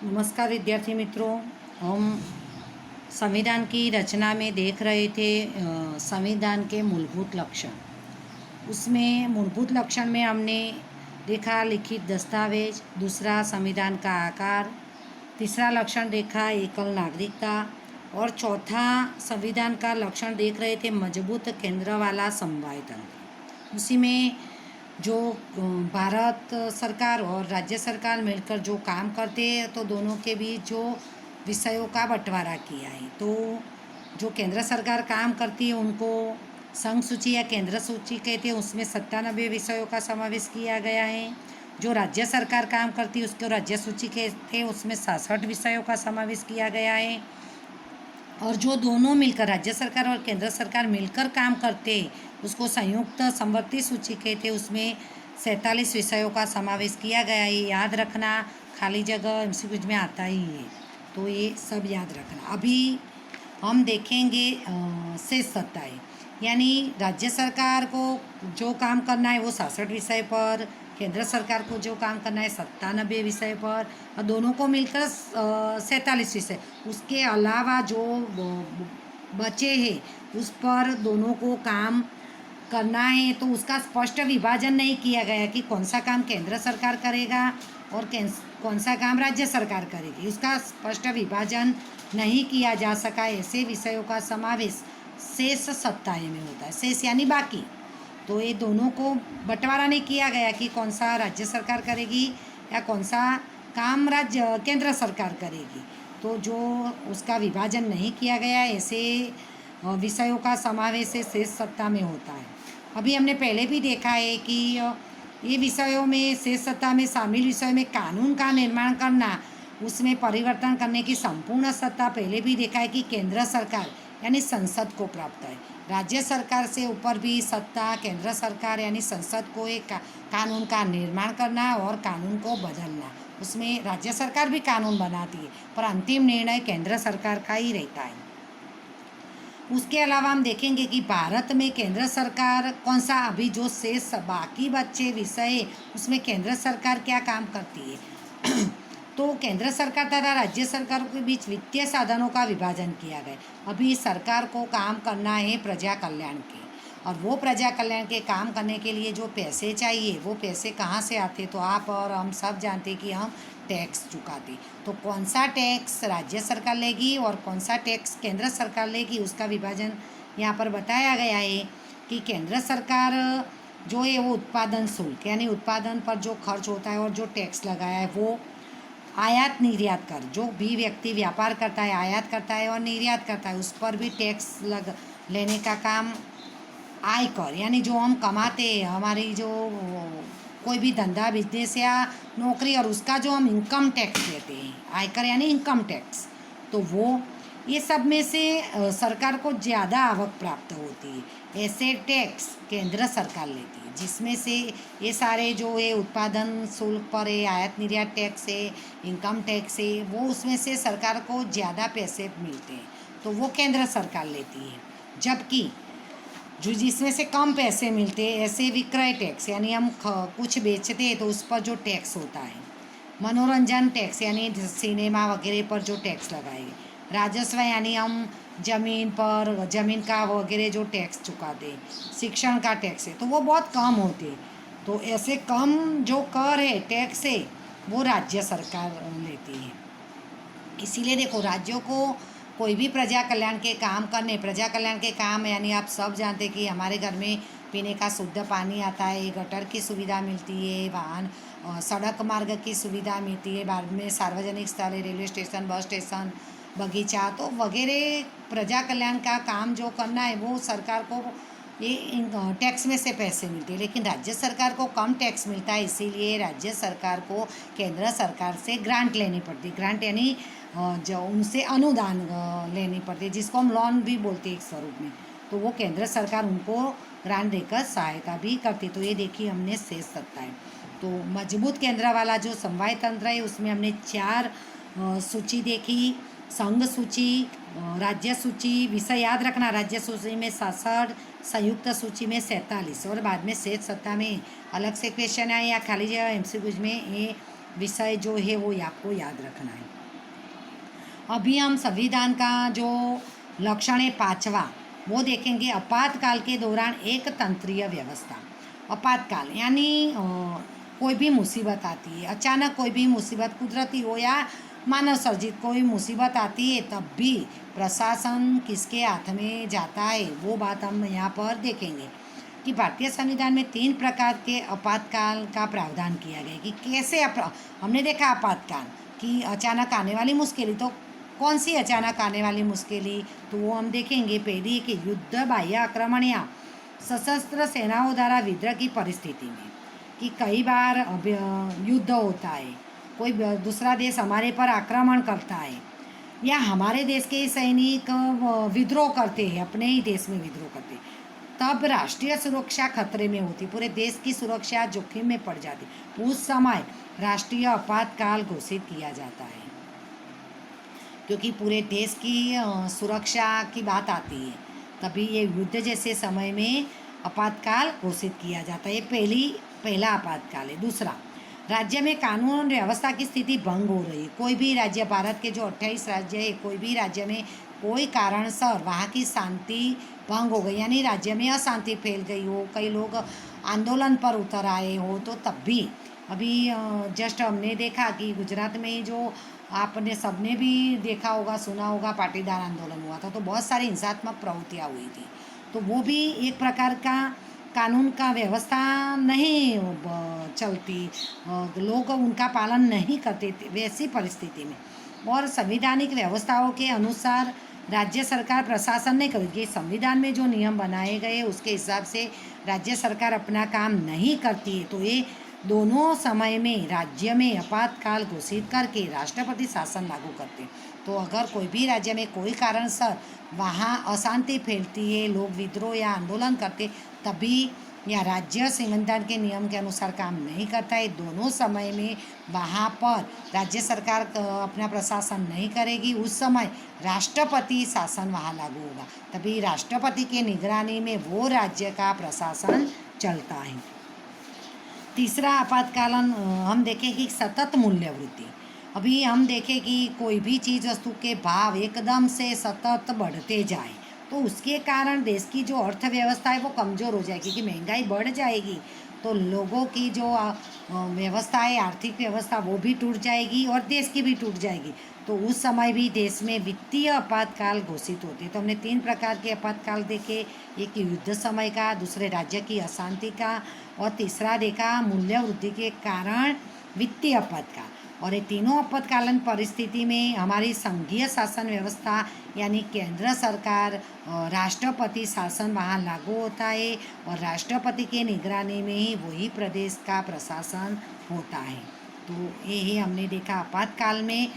नमस्कार विद्यार्थी मित्रों। हम संविधान की रचना में देख रहे थे संविधान के मूलभूत लक्षण। उसमें मूलभूत लक्षण में हमने देखा लिखित दस्तावेज, दूसरा संविधान का आकार, तीसरा लक्षण देखा एकल नागरिकता और चौथा संविधान का लक्षण देख रहे थे मजबूत केंद्र वाला समवाय तंत्र। उसी में जो भारत सरकार और राज्य सरकार मिलकर जो काम करते हैं तो दोनों के बीच जो विषयों का बंटवारा किया है। तो जो केंद्र सरकार काम करती है उनको संघ सूची या केंद्र सूची कहते हैं, उसमें 97 विषयों का समावेश किया गया है। जो राज्य सरकार काम करती है उसको राज्य सूची कहते हैं, उसमें 66 विषयों का समावेश किया गया है। और जो दोनों मिलकर राज्य सरकार और केंद्र सरकार मिलकर काम करते उसको संयुक्त समवर्ती सूची कहते, उसमें 47 विषयों का समावेश किया गया है। याद रखना, खाली जगह एमसीक्यू में आता ही है, तो ये सब याद रखना। अभी हम देखेंगे शेष सत्ताएं, यानी राज्य सरकार को जो काम करना है वो 66 विषय पर, केंद्र सरकार को जो काम करना है 97 विषय पर, और दोनों को मिलकर 47 विषय। उसके अलावा जो बचे हैं उस पर दोनों को काम करना है, तो उसका स्पष्ट विभाजन नहीं किया गया कि कौन सा काम केंद्र सरकार करेगा और कौन सा काम राज्य सरकार करेगी। उसका स्पष्ट विभाजन नहीं किया जा सका। ऐसे विषयों का समावेश शेष सत्ताएं में होता है। शेष यानी बाकी। तो ये दोनों को बंटवारा नहीं किया गया कि कौन सा राज्य सरकार करेगी या कौन सा काम केंद्र सरकार करेगी। तो जो उसका विभाजन नहीं किया गया, ऐसे विषयों का समावेश शेष सत्ता में होता है। अभी हमने पहले भी देखा है कि ये विषयों में शेष सत्ता में शामिल विषयों में कानून का निर्माण करना, उसमें परिवर्तन करने की संपूर्ण सत्ता पहले भी देखा है कि केंद्र सरकार यानी संसद को प्राप्त है। राज्य सरकार से ऊपर भी सत्ता केंद्र सरकार यानी संसद को एक कानून का निर्माण करना और कानून को बदलना। उसमें राज्य सरकार भी कानून बनाती है पर अंतिम निर्णय केंद्र सरकार का ही रहता है। उसके अलावा हम देखेंगे कि भारत में केंद्र सरकार कौन सा, अभी जो शेष बाकी बच्चे विषय उसमें केंद्र सरकार क्या काम करती है तो केंद्र सरकार तथा राज्य सरकारों के बीच वित्तीय साधनों का विभाजन किया गया। अभी सरकार को काम करना है प्रजा कल्याण के, और वो प्रजा कल्याण के काम करने के लिए जो पैसे चाहिए वो पैसे कहाँ से आते, तो आप और हम सब जानते कि हम टैक्स चुकाते। तो कौन सा टैक्स राज्य सरकार लेगी और कौन सा टैक्स केंद्र सरकार लेगी, उसका विभाजन यहाँ पर बताया गया है कि केंद्र सरकार जो है वो उत्पादन शुल्क यानी उत्पादन पर जो खर्च होता है और जो टैक्स लगाया है वो आयात निर्यात कर, जो भी व्यक्ति व्यापार करता है आयात करता है और निर्यात करता है उस पर भी टैक्स लेने का काम आयकर यानी जो हम कमाते हैं, हमारी जो कोई भी धंधा बिजनेस या नौकरी और उसका जो हम इनकम टैक्स लेते हैं, आयकर यानी इनकम टैक्स, तो वो ये सब में से सरकार को ज़्यादा आवक प्राप्त होती है। ऐसे टैक्स केंद्र सरकार लेती है, जिसमें से ये सारे जो है उत्पादन शुल्क पर है, आयात निर्यात टैक्स है, इनकम टैक्स है, वो उसमें से सरकार को ज़्यादा पैसे मिलते हैं तो वो केंद्र सरकार लेती है। जबकि जो जिसमें से कम पैसे मिलते हैं, ऐसे विक्रय टैक्स यानी हम कुछ बेचते हैं तो उस पर जो टैक्स होता है, मनोरंजन टैक्स यानी सिनेमा वगैरह पर जो टैक्स लगाए, राजस्व यानी हम ज़मीन का वगैरह जो टैक्स चुकाते हैं, शिक्षण का टैक्स है तो वो बहुत कम होते हैं। तो ऐसे कम जो कर है टैक्स है वो राज्य सरकार लेती है। इसीलिए देखो, राज्यों को कोई भी प्रजा कल्याण के काम करने, प्रजा कल्याण के काम यानी आप सब जानते हैं कि हमारे घर में पीने का शुद्ध पानी आता है, गटर की सुविधा मिलती है, वाहन सड़क मार्ग की सुविधा मिलती है, बाद में सार्वजनिक स्थल, रेलवे स्टेशन, बस स्टेशन, बगीचा, तो वगैरह प्रजा कल्याण का काम जो करना है वो सरकार को ये टैक्स में से पैसे मिलते हैं। लेकिन राज्य सरकार को कम टैक्स मिलता है, इसीलिए राज्य सरकार को केंद्र सरकार से ग्रांट लेनी पड़ती है। ग्रांट यानी जो उनसे अनुदान लेनी पड़ती है, जिसको हम लोन भी बोलते हैं एक स्वरूप में। तो वो केंद्र सरकार उनको ग्रांट देकर सहायता भी करती। तो ये देखिए हमने शेष सत्ता है। तो मजबूत केंद्र वाला जो समवाय तंत्र है उसमें हमने 4 सूची देखी, संघ सूची, राज्य सूची, विषय याद रखना, राज्य सूची में 67, संयुक्त सूची में 47 और बाद में शेष सत्ता में अलग से क्वेश्चन आए या खाली जगह एमसीक्यूज में ये विषय जो है वो आपको याद रखना है। अभी हम संविधान का जो लक्षण है पांचवा वो देखेंगे, आपातकाल के दौरान एक तंत्रीय व्यवस्था। आपातकाल यानी कोई भी मुसीबत आती है, अचानक कोई भी मुसीबत कुदरती हो या मानव सर्जित कोई मुसीबत आती है, तब भी प्रशासन किसके हाथ में जाता है वो बात हम यहाँ पर देखेंगे कि भारतीय संविधान में 3 प्रकार के आपातकाल का प्रावधान किया गया है कि कैसे हमने देखा आपातकाल कि अचानक आने वाली मुश्किलें, तो कौन सी अचानक आने वाली मुश्किलें, तो वो हम देखेंगे। पहली कि युद्ध, बाह्य आक्रमण या सशस्त्र सेनाओं द्वारा विद्रोह की परिस्थिति में, कि कई बार युद्ध होता है, कोई दूसरा देश हमारे पर आक्रमण करता है या हमारे देश के सैनिक विद्रोह करते हैं, अपने ही देश में विद्रोह करते हैं, तब राष्ट्रीय सुरक्षा खतरे में होती, पूरे देश की सुरक्षा जोखिम में पड़ जाती। उस समय राष्ट्रीय आपातकाल घोषित किया जाता है, क्योंकि पूरे देश की सुरक्षा की बात आती है, तभी ये युद्ध जैसे समय में आपातकाल घोषित किया जाता है। ये पहला आपातकाल है। दूसरा, राज्य में कानून और व्यवस्था की स्थिति भंग हो रही, कोई भी राज्य, भारत के जो 28 राज्य है, कोई भी राज्य में कोई कारणसर वहाँ की शांति भंग हो गई, यानी राज्य में अशांति फैल गई हो, कई लोग आंदोलन पर उतर आए हो, तो तब भी अभी जस्ट हमने देखा कि गुजरात में जो आपने सबने भी देखा होगा, सुना होगा, पाटीदार आंदोलन हुआ था, तो बहुत सारी हिंसात्मक प्रवृत्तियाँ हुई थी, तो वो भी एक प्रकार का कानून का व्यवस्था नहीं चलती, लोग उनका पालन नहीं करते थे वैसी परिस्थिति में, और संवैधानिक व्यवस्थाओं के अनुसार राज्य सरकार प्रशासन नहीं करेगी। संविधान में जो नियम बनाए गए उसके हिसाब से राज्य सरकार अपना काम नहीं करती है, तो ये दोनों समय में राज्य में आपातकाल घोषित करके राष्ट्रपति शासन लागू करते। तो अगर कोई भी राज्य में कोई कारणसर वहाँ अशांति फैलती है, लोग विद्रोह या आंदोलन करते, तभी या राज्य संविधान के नियम के अनुसार काम नहीं करता है, दोनों समय में वहाँ पर राज्य सरकार अपना प्रशासन नहीं करेगी, उस समय राष्ट्रपति शासन वहाँ लागू होगा, तभी राष्ट्रपति के निगरानी में वो राज्य का प्रशासन चलता है। तीसरा आपातकालन हम देखें कि सतत मूल्य वृद्धि। अभी हम देखें कि कोई भी चीज़ वस्तु के भाव एकदम से सतत बढ़ते जाए, तो उसके कारण देश की जो अर्थव्यवस्था है वो कमज़ोर हो जाएगी, क्योंकि महंगाई बढ़ जाएगी, तो लोगों की जो व्यवस्था है, आर्थिक व्यवस्था, वो भी टूट जाएगी और देश की भी टूट जाएगी, तो उस समय भी देश में वित्तीय आपातकाल घोषित होते। तो हमने 3 प्रकार के आपातकाल देखे, एक युद्ध समय का, दूसरे राज्य की अशांति का, और तीसरा देखा मूल्य वृद्धि के कारण वित्तीय आपातकाल। और ये तीनों आपातकालीन परिस्थिति में हमारी संघीय शासन व्यवस्था यानी केंद्र सरकार, राष्ट्रपति शासन वहाँ लागू होता है, और राष्ट्रपति के निगरानी में ही वही प्रदेश का प्रशासन होता है। तो ये हमने देखा आपातकाल में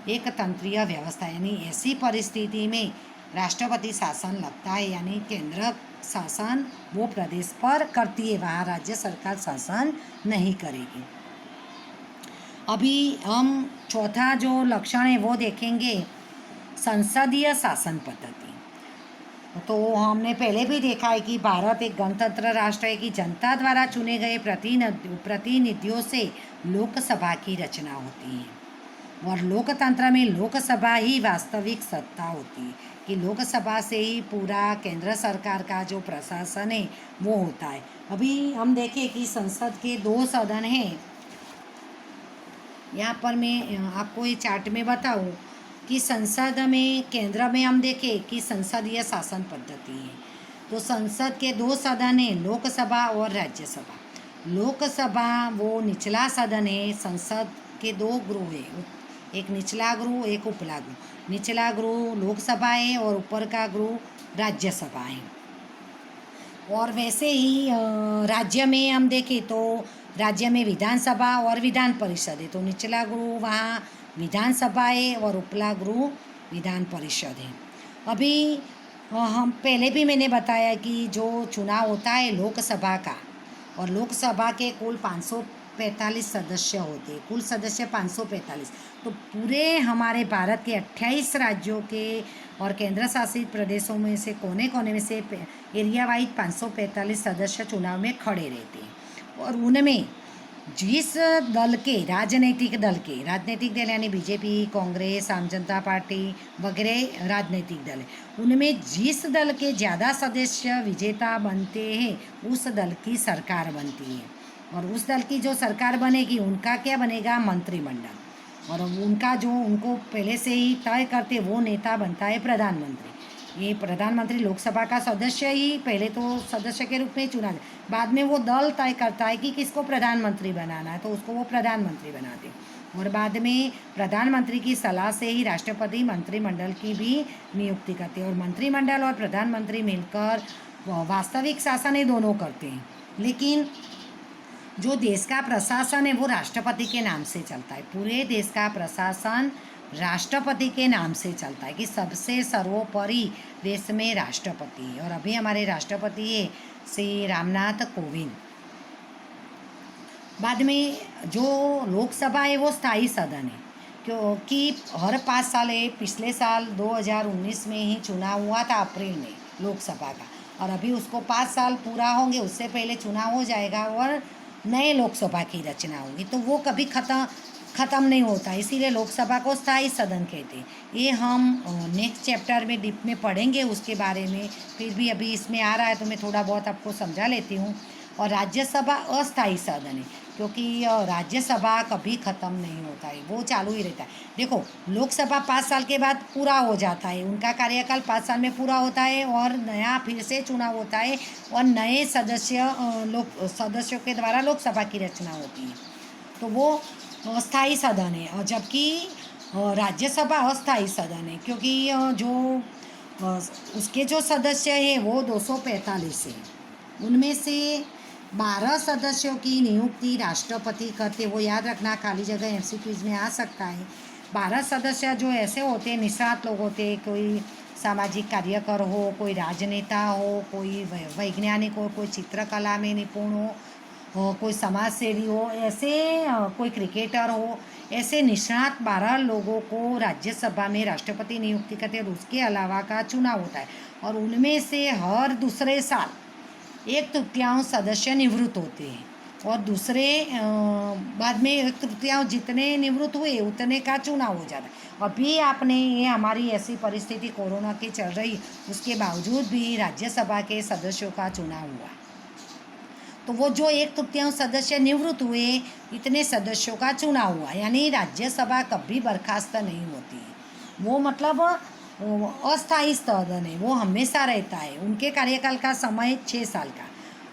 एक तंत्रीय व्यवस्था, यानी ऐसी परिस्थिति में राष्ट्रपति शासन लगता है, यानी केंद्र शासन वो प्रदेश पर करती है, वहाँ राज्य सरकार शासन नहीं करेगी। अभी हम चौथा जो लक्षण है वो देखेंगे, संसदीय शासन पद्धति। तो हमने पहले भी देखा है कि भारत एक गणतंत्र राष्ट्र है, कि जनता द्वारा चुने गए प्रतिनिधियों से लोकसभा की रचना होती है, और लोकतंत्र में लोकसभा ही वास्तविक सत्ता होती है, कि लोकसभा से ही पूरा केंद्र सरकार का जो प्रशासन है वो होता है। अभी हम देखें कि संसद के 2 सदन हैं, यहाँ पर मैं आपको ये चार्ट में बताऊँ कि संसद में, केंद्र में हम देखें कि संसदीय शासन पद्धति है, तो संसद के 2 सदन हैं, लोकसभा और राज्यसभा। लोकसभा वो निचला सदन है, संसद के 2 गृह है, एक निचला गृह एक उपला गृह। निचला गृह लोकसभा है और ऊपर का गृह राज्यसभा है। और वैसे ही राज्य में हम देखें तो राज्य में विधानसभा और विधान परिषद है, तो निचला गृह वहाँ विधानसभा है और उपला गृह विधान परिषद है। अभी हम पहले भी मैंने बताया कि जो चुनाव होता है लोकसभा का, और लोकसभा के कुल 545 सदस्य होते, कुल सदस्य 545, तो पूरे हमारे भारत के 28 राज्यों के और केंद्र शासित प्रदेशों में से कोने कोने में से एरिया वाइज 545 सदस्य चुनाव में खड़े रहते हैं, और उनमें जिस दल के राजनीतिक दल यानी बीजेपी, कांग्रेस, आम जनता पार्टी वगैरह राजनीतिक दल है, उनमें जिस दल के ज़्यादा सदस्य विजेता बनते हैं उस दल की सरकार बनती है। और उस दल की जो सरकार बनेगी उनका क्या बनेगा? मंत्रिमंडल। और उनका जो उनको पहले से ही तय करते वो नेता बनता है प्रधानमंत्री। ये प्रधानमंत्री लोकसभा का सदस्य ही पहले तो सदस्य के रूप में चुना जाए, बाद में वो दल तय करता है कि किसको प्रधानमंत्री बनाना है, तो उसको वो प्रधानमंत्री बनाते हैं। और बाद में प्रधानमंत्री की सलाह से ही राष्ट्रपति मंत्रिमंडल की भी नियुक्ति करते हैं। और मंत्रिमंडल और प्रधानमंत्री मिलकर वास्तविक शासन ये दोनों करते हैं। लेकिन जो देश का प्रशासन है वो राष्ट्रपति के नाम से चलता है। पूरे देश का प्रशासन राष्ट्रपति के नाम से चलता है कि सबसे सर्वोपरि देश में राष्ट्रपति है। और अभी हमारे राष्ट्रपति है श्री रामनाथ कोविंद। बाद में जो लोकसभा है वो स्थायी सदन है, क्योंकि हर 5 साल है। पिछले साल 2019 में ही चुनाव हुआ था अप्रैल में लोकसभा का, और अभी उसको 5 साल पूरा होंगे, उससे पहले चुनाव हो जाएगा और नए लोकसभा की रचना होगी। तो वो कभी ख़त्म नहीं होता, इसीलिए लोकसभा को स्थायी सदन कहते हैं। ये हम नेक्स्ट चैप्टर में डीप में पढ़ेंगे उसके बारे में, फिर भी अभी इसमें आ रहा है तो मैं थोड़ा बहुत आपको समझा लेती हूँ। और राज्यसभा अस्थायी सदन है, क्योंकि राज्यसभा कभी ख़त्म नहीं होता है, वो चालू ही रहता है। देखो, लोकसभा 5 साल के बाद पूरा हो जाता है, उनका कार्यकाल 5 साल में पूरा होता है और नया फिर से चुनाव होता है और नए सदस्यों के द्वारा लोकसभा की रचना होती है। तो वो अस्थायी सदन है। और जबकि राज्यसभा अस्थायी सदन है, क्योंकि उसके जो सदस्य हैं वो 245 है। उनमें से 12 सदस्यों की नियुक्ति राष्ट्रपति करते। वो याद रखना, खाली जगह एमसीक्यूज में आ सकता है। 12 सदस्य जो ऐसे होते हैं, निष्णात लोग होते हैं, कोई सामाजिक कार्यकर हो, कोई राजनेता हो, कोई वैज्ञानिक हो, कोई चित्रकला में निपुण हो, कोई समाज सेवी हो, ऐसे कोई क्रिकेटर हो, ऐसे निष्णात 12 लोगों को राज्यसभा में राष्ट्रपति नियुक्ति करते हैं। और उसके अलावा का चुनाव होता है और उनमें से हर दूसरे साल 1/3 सदस्य निवृत्त होते हैं और दूसरे बाद में 1/3 जितने निवृत्त हुए उतने का चुनाव हो जाता है। अभी आपने ये हमारी ऐसी परिस्थिति कोरोना की चल रही, उसके बावजूद भी राज्यसभा के सदस्यों का चुनाव हुआ। तो वो जो 1/3 सदस्य निवृत्त हुए, इतने सदस्यों का चुनाव हुआ, यानी राज्यसभा कभी बर्खास्त नहीं होती है। वो मतलब अस्थायी सदन है, वो हमेशा रहता है। उनके कार्यकाल का समय 6 साल का,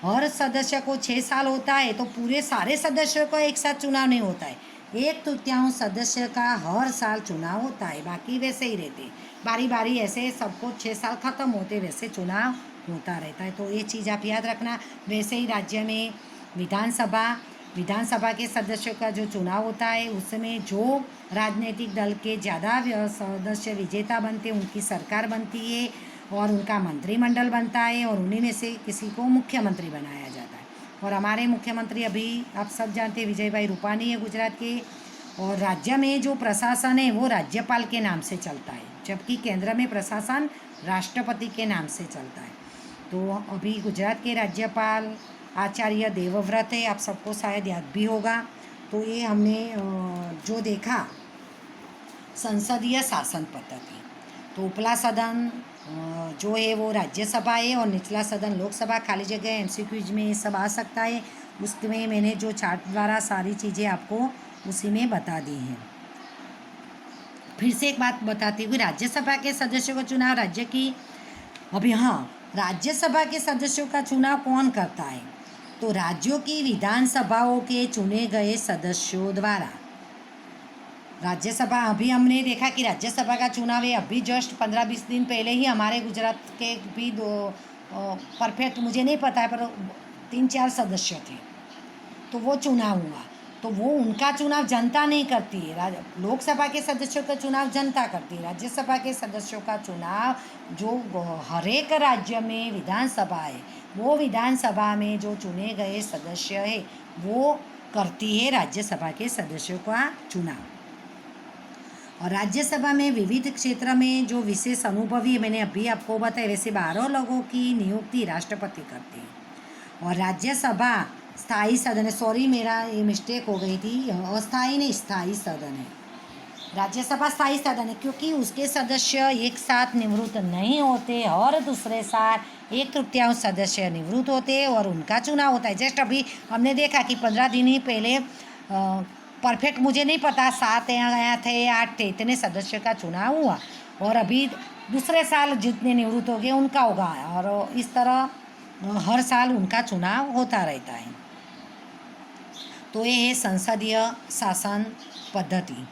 हर सदस्य को 6 साल होता है। तो पूरे सारे सदस्यों का एक साथ चुनाव नहीं होता है, 1/3 सदस्य का हर साल चुनाव होता है, बाकी वैसे ही रहते बारी बारी, ऐसे सबको 6 साल ख़त्म होते वैसे चुनाव होता रहता है। तो ये चीज़ आप याद रखना। वैसे ही राज्य में विधानसभा के सदस्यों का जो चुनाव होता है उसमें जो राजनीतिक दल के ज़्यादा सदस्य विजेता बनते हैं उनकी सरकार बनती है और उनका मंत्रिमंडल बनता है और उन्हीं में से किसी को मुख्यमंत्री बनाया जाता है। और हमारे मुख्यमंत्री अभी आप सब जानते हैं विजय भाई रूपानी है गुजरात के। और राज्य में जो प्रशासन है वो राज्यपाल के नाम से चलता है, जबकि केंद्र में प्रशासन राष्ट्रपति के नाम से चलता है। तो अभी गुजरात के राज्यपाल आचार्य देवव्रत है, आप सबको शायद याद भी होगा। तो ये हमने जो देखा संसदीय शासन पद्धति, तो उपला सदन जो है वो राज्यसभा है और निचला सदन लोकसभा। खाली जगह एमसीक्यूज में ये सब आ सकता है, उसमें मैंने जो चार्ट द्वारा सारी चीज़ें आपको उसी में बता दी हैं। फिर से एक बात बताती हूँ, राज्यसभा के सदस्यों का चुनाव राज्य की राज्यसभा के सदस्यों का चुनाव कौन करता है? तो राज्यों की विधानसभाओं के चुने गए सदस्यों द्वारा। राज्यसभा, अभी हमने देखा कि राज्यसभा का चुनाव है, अभी जस्ट 15-20 दिन पहले ही हमारे गुजरात के भी 2 परफेक्ट मुझे नहीं पता है पर 3-4 सदस्य थे, तो वो चुनाव हुआ। तो वो उनका चुनाव जनता नहीं करती है, लोकसभा के सदस्यों का चुनाव जनता करती है। राज्यसभा के सदस्यों का चुनाव जो हर एक राज्य में विधानसभा है, वो विधानसभा में जो चुने गए सदस्य है वो करती है राज्यसभा के सदस्यों का चुनाव। और राज्यसभा में विविध क्षेत्र में जो विशेष अनुभवी है, मैंने अभी आपको बताया, वैसे 12 लोगों की नियुक्ति राष्ट्रपति करते हैं। और राज्यसभा स्थायी सदन है, सॉरी मेरा ये मिस्टेक हो गई थी, अस्थायी नहीं स्थायी सदन है। राज्यसभा स्थायी सदन है क्योंकि उसके सदस्य एक साथ निवृत्त नहीं होते और दूसरे साल 1/3 सदस्य निवृत्त होते और उनका चुनाव होता है। जस्ट अभी हमने देखा कि 15 दिन ही पहले परफेक्ट मुझे नहीं पता 7 यहाँ थे 8 थे, इतने सदस्य का चुनाव हुआ और अभी दूसरे साल जितने निवृत्त हो गए उनका होगा और इस तरह हर साल उनका चुनाव होता रहता है। तो ये है संसदीय शासन पद्धति।